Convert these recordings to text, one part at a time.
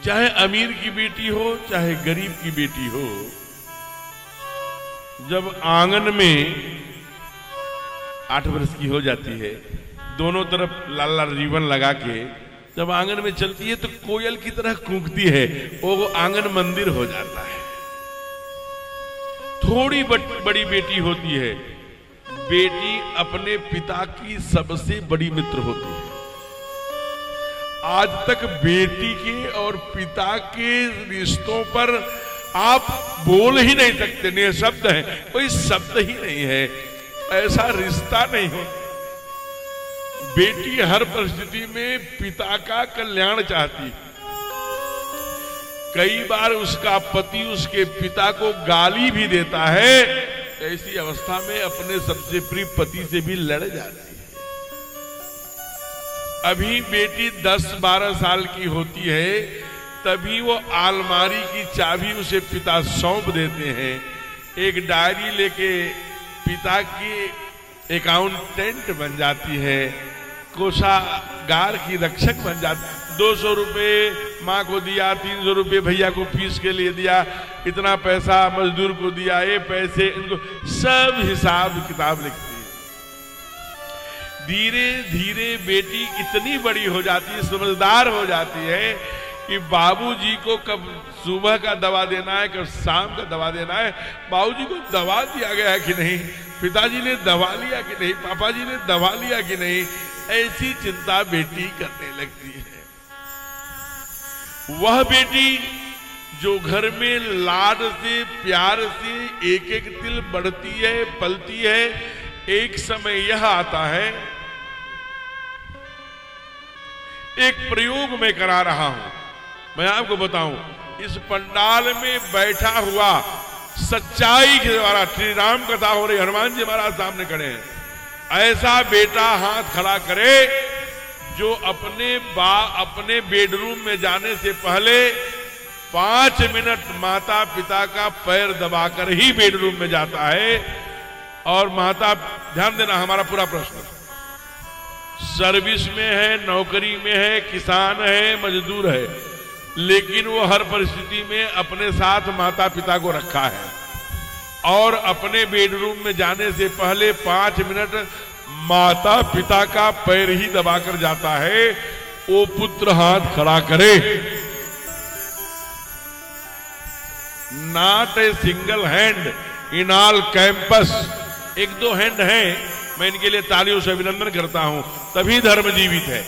चाहे अमीर की बेटी हो चाहे गरीब की बेटी हो, जब आंगन में 8 वर्ष की हो जाती है, दोनों तरफ लाल लाल रिबन लगा के जब आंगन में चलती है तो कोयल की तरह कूकती है, वो आंगन मंदिर हो जाता है। थोड़ी बड़ी बेटी होती है, बेटी अपने पिता की सबसे बड़ी मित्र होती है। आज तक बेटी के और पिता के रिश्तों पर आप बोल ही नहीं सकते, निःशब्द है, कोई शब्द ही नहीं है, ऐसा रिश्ता नहीं हो। बेटी हर परिस्थिति में पिता का कल्याण चाहती। कई बार उसका पति उसके पिता को गाली भी देता है, ऐसी अवस्था में अपने सबसे प्रिय पति से भी लड़ जाती है। अभी बेटी 10-12 साल की होती है, तभी वो अलमारी की चाबी उसे पिता सौंप देते हैं। एक डायरी लेके पिता की अकाउंटेंट बन जाती है, कोषागार की रक्षक बन जाती। 200 रुपए माँ को दिया, 300 रुपए भैया को फीस के लिए दिया, इतना पैसा मजदूर को दिया, ये पैसे इनको, सब हिसाब किताब लिखती है। धीरे धीरे बेटी इतनी बड़ी हो जाती है, समझदार हो जाती है कि बाबूजी को कब सुबह का दवा देना है, कब शाम का दवा देना है, बाबूजी को दवा दिया गया है कि नहीं, पिताजी ने दवा लिया कि नहीं, पापा जी ने दवा लिया कि नहीं, ऐसी चिंता बेटी करने लगती है। वह बेटी जो घर में लाड से प्यार से एक एक तिल बढ़ती है, पलती है, एक समय यह आता है, एक प्रयोग मैं करा रहा हूं, मैं आपको बताऊं, इस पंडाल में बैठा हुआ सच्चाई के द्वारा श्री राम कथा हो रही, हनुमान जी महाराज सामने खड़े हैं, ऐसा बेटा हाथ खड़ा करे जो अपने बेडरूम में जाने से पहले 5 मिनट माता पिता का पैर दबाकर ही बेडरूम में जाता है। और माता, ध्यान देना हमारा पूरा प्रश्न, सर्विस में है, नौकरी में है, किसान है, मजदूर है, लेकिन वो हर परिस्थिति में अपने साथ माता पिता को रखा है और अपने बेडरूम में जाने से पहले 5 मिनट माता पिता का पैर ही दबाकर जाता है। वो पुत्र हाथ खड़ा करे। Not a single hand in all campus, 1-2 hand है, मैं इनके लिए तालियों से अभिनंदन करता हूं, तभी धर्म जीवित है,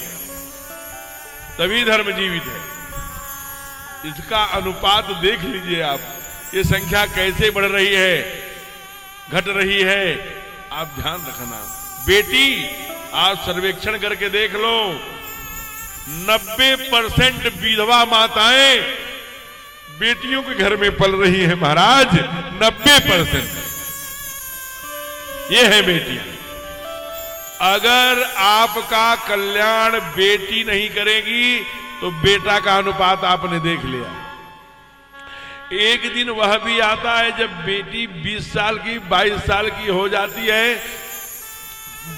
तभी धर्म जीवित है। इसका अनुपात देख लीजिए आप, ये संख्या कैसे बढ़ रही है, घट रही है, आप ध्यान रखना। बेटी, आप सर्वेक्षण करके देख लो, 90% विधवा माताएं बेटियों के घर में पल रही है महाराज, 90% ये है बेटी। अगर आपका कल्याण बेटी नहीं करेगी तो बेटा का अनुपात आपने देख लिया। एक दिन वह भी आता है जब बेटी 20 साल की 22 साल की हो जाती है,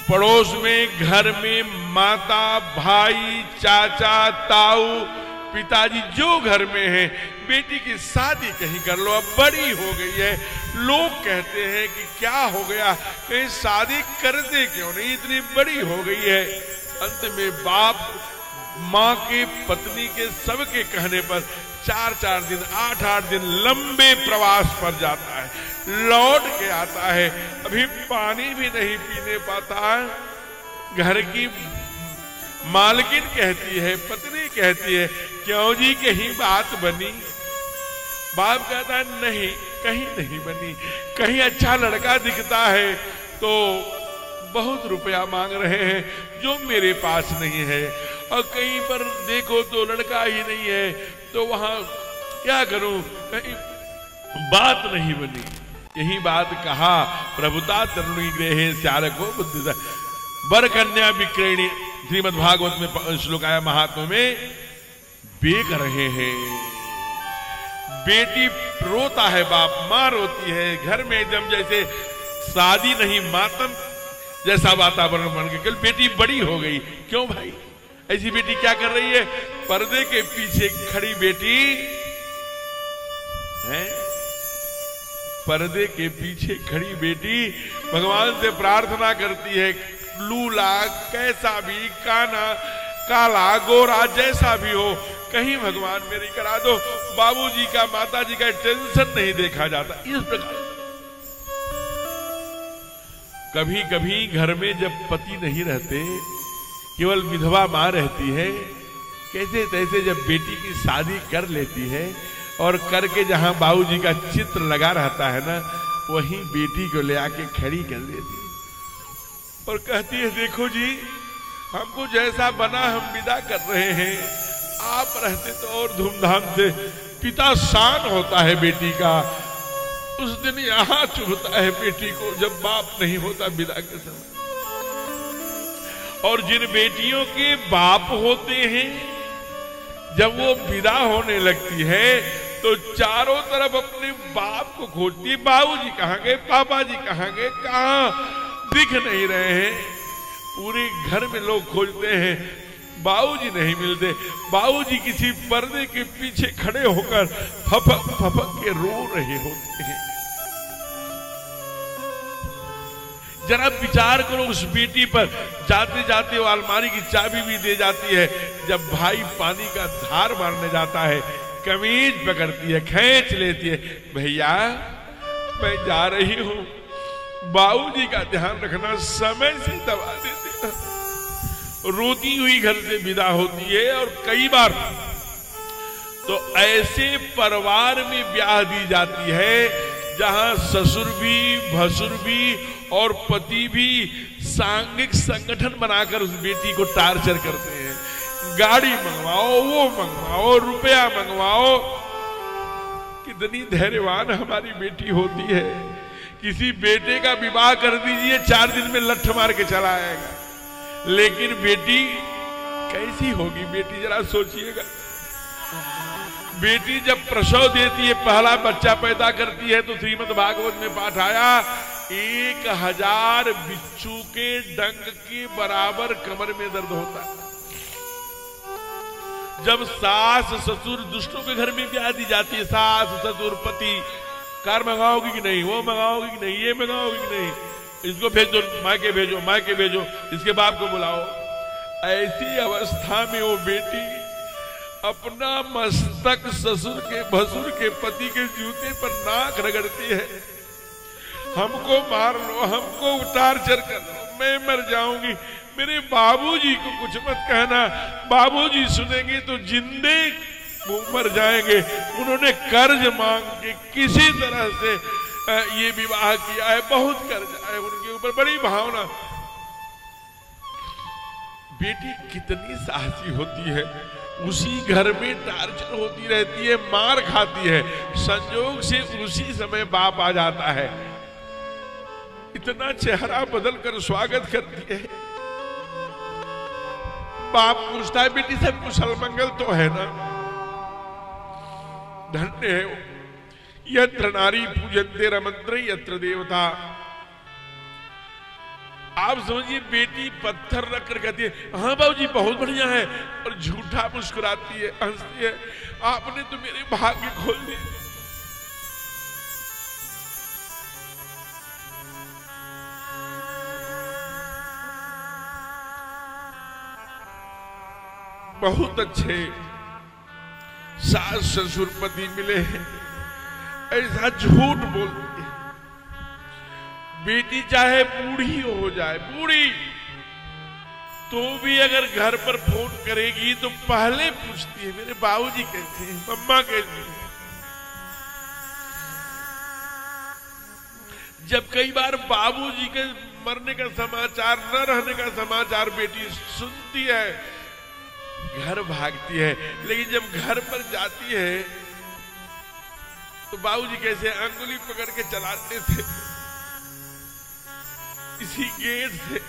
पड़ोस में घर में माता भाई चाचा ताऊ पिताजी जो घर में है, बेटी की शादी कहीं कर लो, अब बड़ी हो गई है, लोग कहते हैं कि क्या हो गया, कहीं शादी कर दे क्यों नहीं, इतनी बड़ी हो गई है। अंत में बाप माँ के पत्नी के सबके कहने पर 4-4 दिन 8-8 दिन लंबे प्रवास पर जाता है, लौट के आता है, अभी पानी भी नहीं पीने पाता है। घर की मालकिन कहती है, पत्नी कहती है, क्यों जी कहीं बात बनी? बाप कहता है नहीं, कहीं नहीं बनी, कहीं अच्छा लड़का दिखता है तो बहुत रुपया मांग रहे हैं जो मेरे पास नहीं है, और कहीं पर देखो तो लड़का ही नहीं है, तो वहां क्या करूं, कहीं बात नहीं बनी। यही बात कहा, प्रभुता तरुणी गृहे स्यारको बुद्धिदा, वर कन्या विक्रयणी, श्रीमद् भागवत में श्लोक आया महात्मा में, बेक रहे हैं। बेटी रोता है, बाप माँ रोती है, घर में एकदम जैसे शादी नहीं मातम जैसा वातावरण बन गया, कल बेटी बड़ी हो गई। क्यों भाई? ऐसी बेटी क्या कर रही है? पर्दे के पीछे खड़ी बेटी है, पर्दे के पीछे खड़ी बेटी भगवान से प्रार्थना करती है, लूला कैसा भी, काना काला गोरा जैसा भी हो, कहीं भगवान मेरी करा दो, बाबूजी का माताजी का टेंशन नहीं देखा जाता। इस प्रकार कभी कभी घर में जब पति नहीं रहते, केवल विधवा मां रहती है, कैसे तैसे जब बेटी की शादी कर लेती है और करके जहां बाबूजी का चित्र लगा रहता है ना, वहीं बेटी को ले आके खड़ी कर देती है और कहती है, देखो जी हमको जैसा बना हम विदा कर रहे हैं, आप रहते तो और धूमधाम से पिता शान होता है बेटी का, उस दिन यहां चुभता है बेटी को जब बाप नहीं होता विदा के समय। और जिन बेटियों के बाप होते हैं, जब वो विदा होने लगती है तो चारों तरफ अपने बाप को खोजती है, बाबूजी कहाँ गए, पापा जी कहाँ गए, कहाँ दिख नहीं रहे हैं। पूरे घर में लोग खोजते हैं, बाबूजी नहीं मिलते। बाबूजी किसी पर्दे के पीछे खड़े होकर फपक फपक के रो रहे होते हैं। जरा विचार करो उस बेटी पर, जाते जाते वो अलमारी की चाबी भी दे जाती है, जब भाई पानी का धार मारने जाता है कमीज पकड़ती है, खींच लेती है, भैया मैं जा रही हूं, बाबूजी का ध्यान रखना, समय से दबा देते। रोती हुई घर से विदा होती है। और कई बार तो ऐसे परिवार में ब्याह दी जाती है जहां ससुर भी, भसुर भी और पति भी सांघिक संगठन बनाकर उस बेटी को टार्चर करते हैं। गाड़ी मंगवाओ, वो मंगवाओ, रुपया मंगवाओ। कितनी धैर्यवान हमारी बेटी होती है। किसी बेटे का विवाह कर दीजिए, 4 दिन में लठ मार के चला आएगा। लेकिन बेटी कैसी होगी? बेटी जरा सोचिएगा, बेटी जब प्रसव देती है, पहला बच्चा पैदा करती है, तो श्रीमद् भागवत में पाठ आया 1000 बिच्छू के डंक के बराबर कमर में दर्द होता है। जब सास ससुर दुष्टों के घर में ब्याह दी जाती है, सास ससुर पति, कार मंगाओगी कि नहीं, वो मंगाओगी कि नहीं, ये मंगाओगी कि नहीं, इसको भेज दो, मायके भेजो, मायके भेजो, इसके बाप को बुलाओ। ऐसी अवस्था में वो बेटी अपना मस्तक ससुर के, भसुर के, पति के जूते पर नाक रगड़ती है, हमको मार लो, हमको टार्चर कर लो, मैं मर जाऊंगी, मेरे बाबूजी को कुछ मत कहना, बाबूजी सुनेंगे तो जिंदे वो मर जाएंगे। उन्होंने कर्ज मांग के किसी तरह से ये विवाह किया है, बहुत कर्ज है उनके ऊपर, बड़ी भावना। बेटी कितनी साहसी होती है, उसी घर में टार्चर होती रहती है, मार खाती है, संजोग से उसी समय बाप आ जाता है, इतना चेहरा बदल कर स्वागत करती है। बाप पूछता है, बेटी सब कुशल मंगल तो है ना? धन्य है वो। यत्र नारी पूजन्ते रमन्ते यत्र देवता। आप समझिए, बेटी पत्थर रख कर कहती है, हाँ बाबूजी बहुत बढ़िया है, और झूठा मुस्कुराती है, हंसती है, आपने तो मेरे भाग्य खोल दिए। बहुत अच्छे सास ससुर पति मिले हैं, ऐसा झूठ बोलती है। बेटी चाहे बूढ़ी हो जाए, बूढ़ी तो भी अगर घर पर फोन करेगी तो पहले पूछती है, मेरे बाबूजी कैसे हैं, मम्मा कैसी हैं। जब कई बार बाबूजी के मरने का समाचार, न रहने का समाचार बेटी सुनती है, घर भागती है। लेकिन जब घर पर जाती है तो बाबूजी कैसे अंगुली पकड़ के चलाते थे, इसी गेट से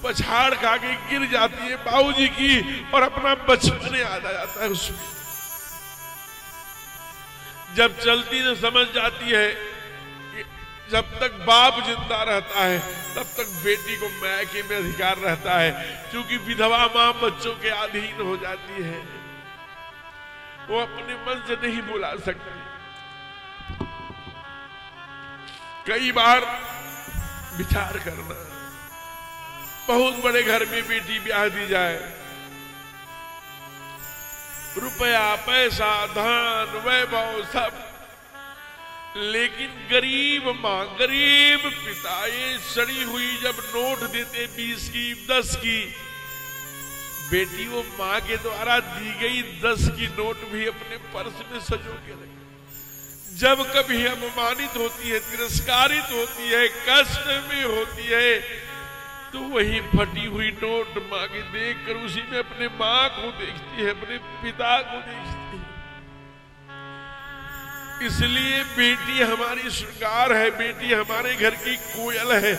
पछाड़ खा के गिर जाती है बाबूजी की, और अपना बचपन याद आ जाता है उसमें। जब चलती तो समझ जाती है जब तक बाप जिंदा रहता है तब तक बेटी को मैके में अधिकार रहता है। क्योंकि विधवा मां बच्चों के अधीन हो जाती है, वो अपने मन से नहीं बुला सकती। कई बार विचार करना, बहुत बड़े घर में बेटी ब्याह दी जाए, रुपया पैसा धन वैभव सब, लेकिन गरीब मां गरीब पिता ये सड़ी हुई जब नोट देते 20 की 10 की, बेटी वो मां के द्वारा दी गई 10 की नोट भी अपने पर्स में सजो के रखे। जब कभी अपमानित होती है, तिरस्कारित होती है, कष्ट में होती है, तो वही फटी हुई नोट मां की देखकर उसी में अपने मां को देखती है, अपने पिता को देखती है। इसलिए बेटी हमारी श्रृंगार है, बेटी हमारे घर की कोयल है,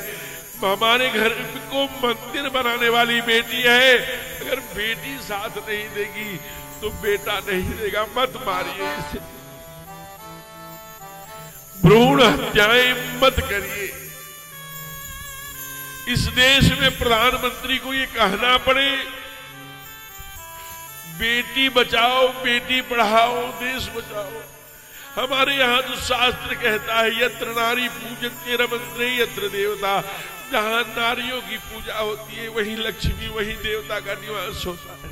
हमारे घर को मंदिर बनाने वाली बेटी है। अगर बेटी साथ नहीं देगी तो बेटा नहीं देगा। मत मारिए इसे, भ्रूण हत्याएं मत करिए। इस देश में प्रधानमंत्री को ये कहना पड़े बेटी बचाओ बेटी पढ़ाओ देश बचाओ। हमारे यहाँ तो शास्त्र कहता है यत्र नारी पूजन्ते रमन्ते यत्र देवता, जहां नारियों की पूजा होती है वहीं लक्ष्मी वहीं देवता का निवास होता है।